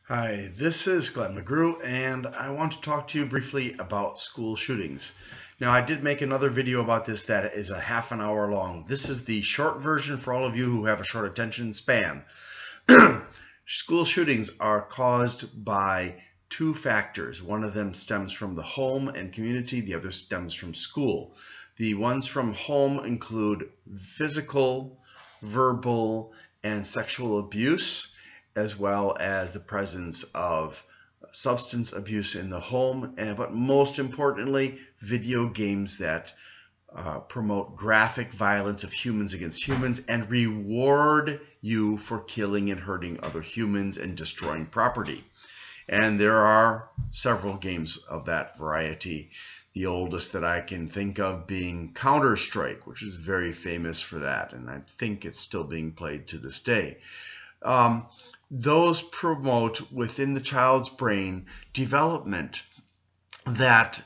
Hi, this is Glenn McGrew, and I want to talk to you briefly about school shootings. Now, I did make another video about this that is a half an hour long. This is the short version for all of you who have a short attention span. School shootings are caused by two factors. One of them stems from the home and community, the other stems from school. The ones from home include physical, verbal, and sexual abuse, as well as the presence of substance abuse in the home, but most importantly, video games that promote graphic violence of humans against humans and reward you for killing and hurting other humans and destroying property. And there are several games of that variety. The oldest that I can think of being Counter-Strike, which is very famous for that, and I think it's still being played to this day. Those promote within the child's brain development that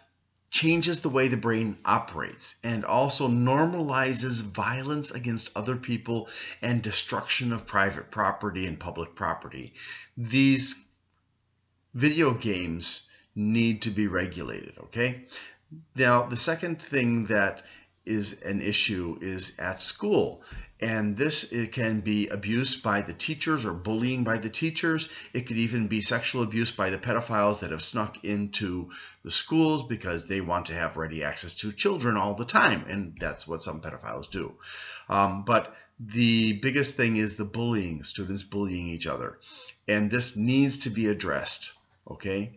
changes the way the brain operates and also normalizes violence against other people and destruction of private property and public property. These video games need to be regulated, okay? Now, the second thing that is an issue is at school, and it can be abuse by the teachers or bullying by the teachers. It could even be sexual abuse by the pedophiles that have snuck into the schools because they want to have ready access to children all the time, and that's what some pedophiles do. But the biggest thing is the bullying, students bullying each other, and this needs to be addressed, okay?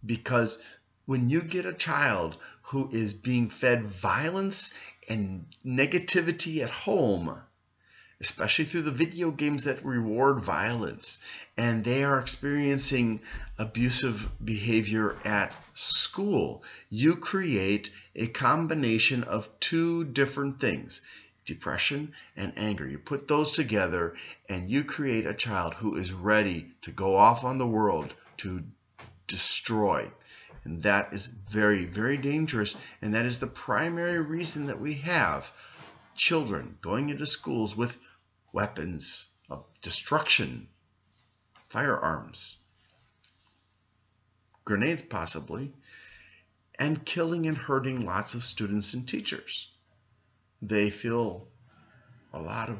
Because when you get a child who is being fed violence and negativity at home, especially through the video games that reward violence, and they are experiencing abusive behavior at school, you create a combination of two different things, depression and anger. You put those together and you create a child who is ready to go off on the world to destroy. And that is very, very dangerous, and that is the primary reason that we have children going into schools with weapons of destruction, firearms, grenades possibly, and killing and hurting lots of students and teachers. They feel a lot of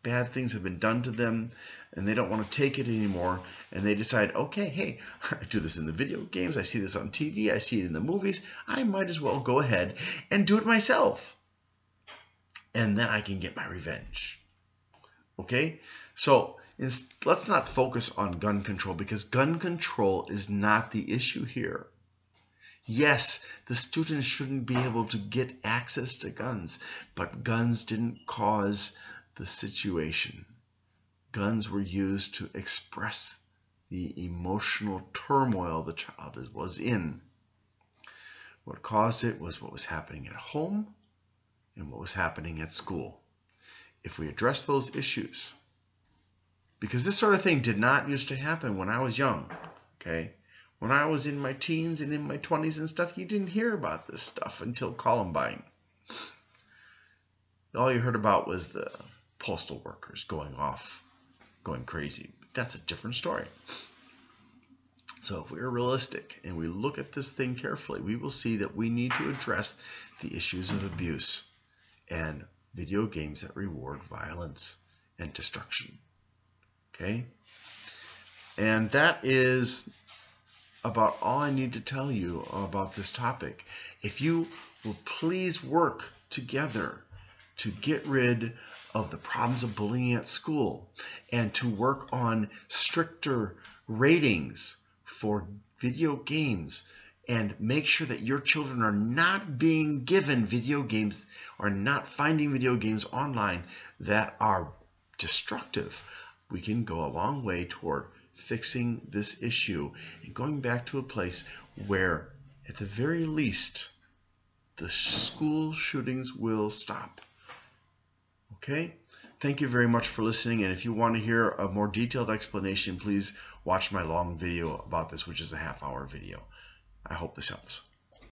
bad things have been done to them, and they don't want to take it anymore, and they decide, okay, hey, I do this in the video games, I see this on TV, I see it in the movies, I might as well go ahead and do it myself, and then I can get my revenge. Okay, so let's not focus on gun control, because gun control is not the issue here. Yes, the students shouldn't be able to get access to guns, but guns didn't cause the situation. Guns were used to express the emotional turmoil the child was in. What caused it was what was happening at home and what was happening at school. If we address those issues, because this sort of thing did not used to happen when I was young, okay? When I was in my teens and in my 20s and stuff, you didn't hear about this stuff until Columbine. All you heard about was the postal workers going off, going crazy. But that's a different story. So if we're realistic and we look at this thing carefully, we will see that we need to address the issues of abuse and video games that reward violence and destruction. Okay? And that is about all I need to tell you about this topic. If you will please work together to get rid of the problems of bullying at school and to work on stricter ratings for video games and make sure that your children are not being given video games or not finding video games online that are destructive, we can go a long way toward fixing this issue and going back to a place where, at the very least, the school shootings will stop. Okay? Thank you very much for listening, and if you want to hear a more detailed explanation, please watch my long video about this, which is a half-hour video. I hope this helps.